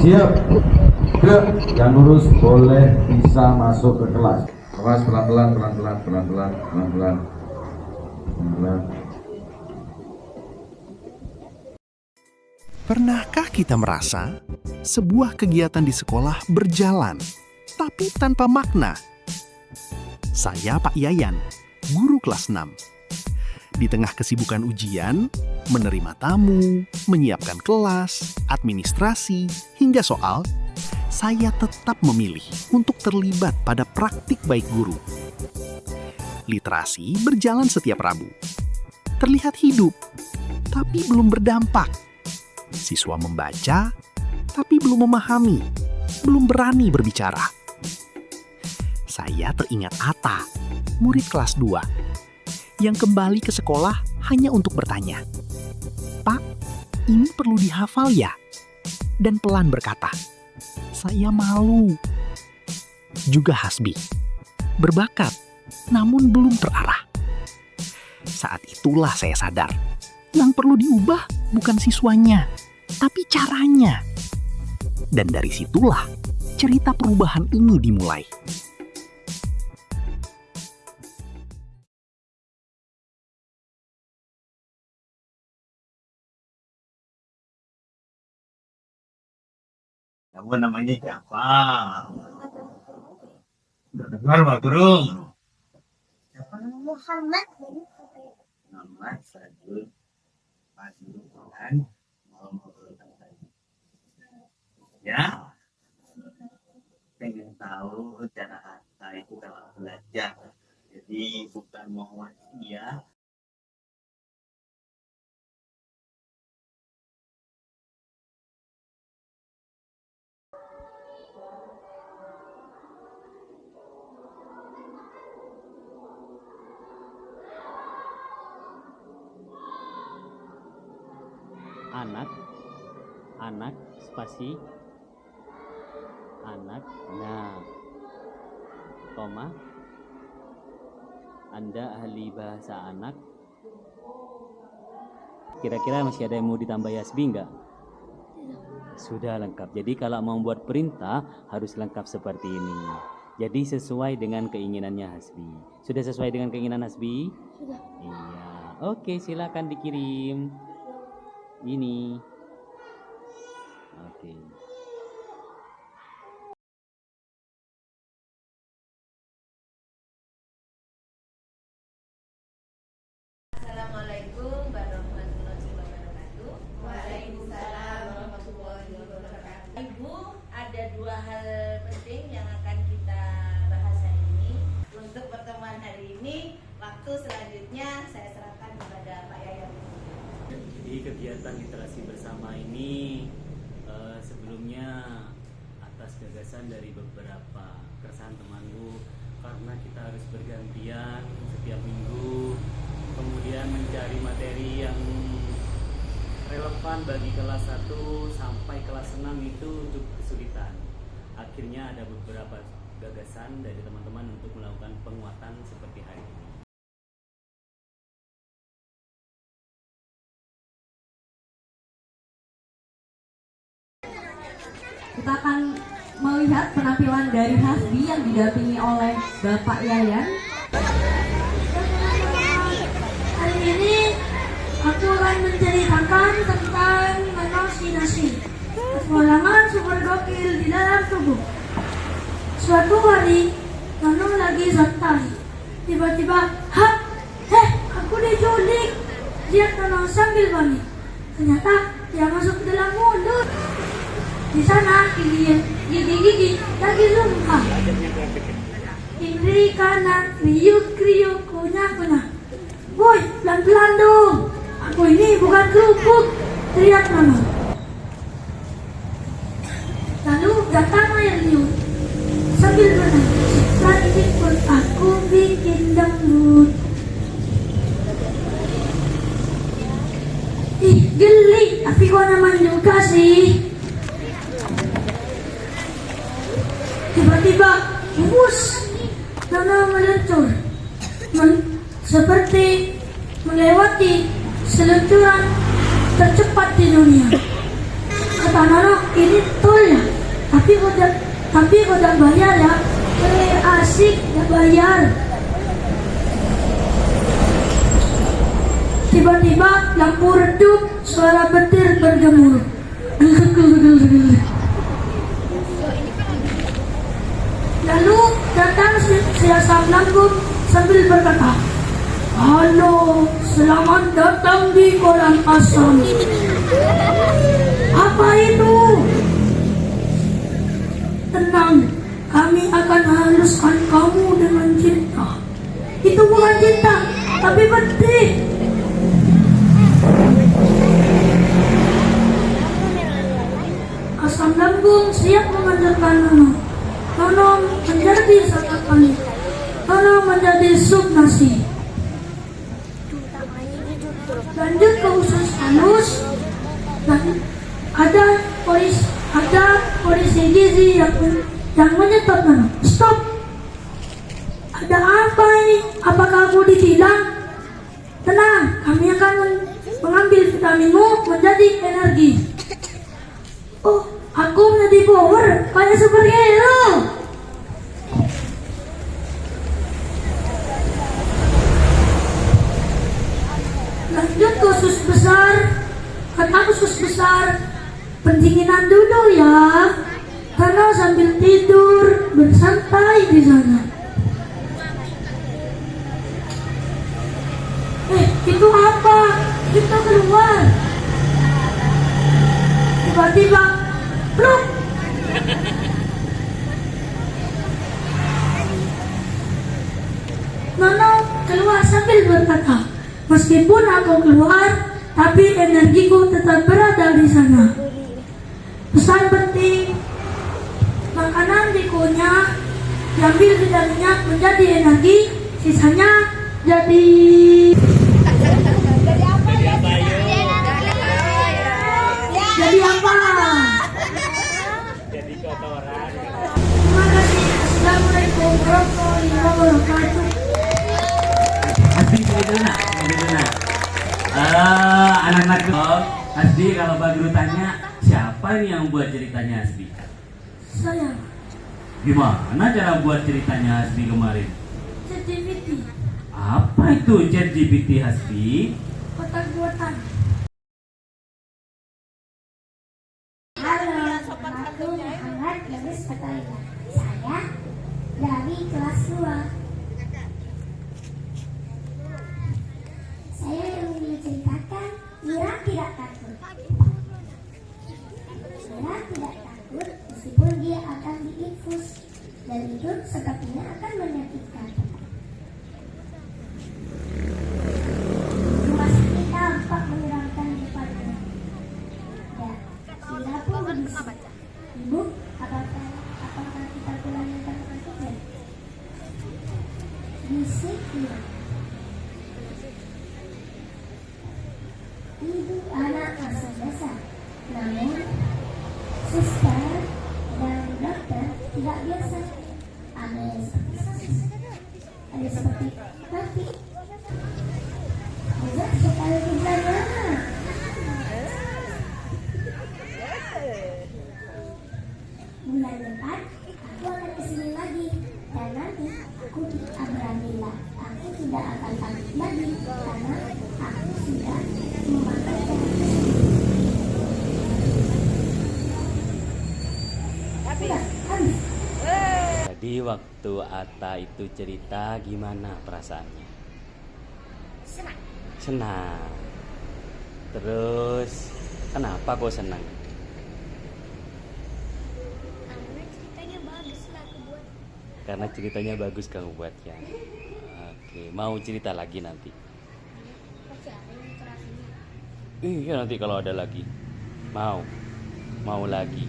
Siap. Ke yang lurus boleh bisa masuk ke kelas. Awas pelan-pelan. Pernahkah kita merasa sebuah kegiatan di sekolah berjalan, tapi tanpa makna? Saya Pak Yayan, guru kelas 6. Di tengah kesibukan ujian, menerima tamu, menyiapkan kelas, administrasi, hingga soal, saya tetap memilih untuk terlibat pada praktik baik guru. Literasi berjalan setiap Rabu. Terlihat hidup, tapi belum berdampak. Siswa membaca, tapi belum memahami, belum berani berbicara. Saya teringat Ata, murid kelas 2, yang kembali ke sekolah hanya untuk bertanya, "Pak, ini perlu dihafal ya?" Dan pelan berkata, "Saya malu." Juga Hasbi, berbakat, namun belum terarah. Saat itulah saya sadar, yang perlu diubah bukan siswanya, tapi caranya. Dan dari situlah cerita perubahan ini dimulai. Kamu namanya siapa? Udah dengar Pak Guru? Muhammad. Nama Sadul Pasuruan ya. Pengen tahu cara Ata itu kalau belajar. Jadi bukan mau ya. anak spasi anak, nah koma, Anda ahli bahasa anak. Kira-kira masih ada yang mau ditambah Yasbi enggak? Sudah lengkap. Jadi kalau mau buat perintah harus lengkap seperti ini. Jadi sesuai dengan keinginannya Hasbi. Sudah sesuai dengan keinginan Hasbi? Sudah. Iya. Oke, silakan dikirim. Ini. Oke. Assalamualaikum warahmatullahi wabarakatuh. Waalaikumsalam warahmatullahi wabarakatuh. Ibu, ada dua hal penting yang akan kita bahas hari ini. Untuk pertemuan hari ini, waktu selanjutnya saya serahkan kepada Pak Yayan. Jadi kegiatan literasi bersama ini sebelumnya atas gagasan dari beberapa keresahan temanku, karena kita harus bergantian setiap minggu, kemudian mencari materi yang relevan bagi kelas 1 sampai kelas 6 itu cukup kesulitan. Akhirnya ada beberapa gagasan dari teman-teman untuk melakukan penguatan seperti hari ini. Kita akan melihat penampilan dari Hasbi yang didampingi oleh Bapak Yayan. Hari ini aku akan menceritakan tentang nasi. Kesemulangan super gokil di dalam tubuh. Suatu hari, Nano lagi santai. Tiba-tiba, aku diculik. Dia Nano sambil balik. Ternyata dia masuk ke dalam mulut. Di sana gigi lagi sumpah. Kiri kanan kriuk kunyah. Boy, pelan-pelan dong. Aku ini bukan kerupuk, teriak Mama. Lalu datang air liur sambil menangis. Tadi pun aku bikin dangdut. Ih, geli, tapi kok naman juga sih. Tiba-tiba, bus, Nana meluncur, seperti melewati seluncuran tercepat di dunia. kata Nono, ini tol ya. Tapi udah bayar ya. Asik, udah bayar. Tiba-tiba lampu redup, suara petir bergemuruh. Lalu datang si asam lambung sambil berkata, "Halo, selamat datang di kolam asam." Apa itu? Tenang, kami akan haluskan kamu dengan cinta. Itu bukan cinta, tapi petir. Asam lambung siap mengajarkan Nono. Nono menjadi sarapan. Nono menjadi sup nasi. Lanjut ke usus halus. Dan ada polisi gizi yang menyetop Nono. Stop. Ada apa ini? Apakah aku ditilang? Tenang, kami akan mengambil vitaminmu menjadi energi. Oh, aku menjadi power kayak superhero. Lanjut ke usus besar. Kata usus besar, pendinginan dulu ya, karena sambil tidur bersantai di sana. Itu apa? Kita keluar. Tiba-tiba, pluk. Nono keluar sambil berkata, "Meskipun aku keluar, tapi energiku tetap berada di sana." Pesan penting, makanan dikunyah, diambil vitaminnya menjadi energi, sisanya jadi apa? Jadi kotoran. Terima kasih. Assalamualaikum warahmatullahi wabarakatuh. Asli ini dulu nak. Anak-anak Asdi, kalau Pak Guru tanya, siapa nih yang buat ceritanya Asdi? Saya Gimana cara buat ceritanya Asdi kemarin? ChatGPT, Apa itu ChatGPT Asdi? kotak buatan. Halo, aku Muhammad Yunus Fatahillah. Saya dari kelas 2. Saya yang menceritakan Mira tidak takut. Mira tidak takut meskipun dia akan diinfus dan itu sepertinya akan menyakitkan. Rumah sakit tampak menyeramkan depannya. Ya, Mira pun berbisik. Ibu, apakah kita pulang yang tanpa tiket? Bisik Mira. Ibu anak masuk dasar, namun suster dan dokter tidak biasa. Ada yang seperti sasis, ada seperti mati. Ada sekali gimana? Bulan depan aku akan kesini lagi dan nanti aku beranilah. Aku tidak akan takut lagi karena aku sudah memakai habis. Jadi waktu Ata itu cerita, gimana perasaannya? Senang. Senang. Terus kenapa kok senang? Karena ceritanya bagus kamu buatnya. Oke, mau cerita lagi nanti? Iya, nanti kalau ada lagi. Mau lagi.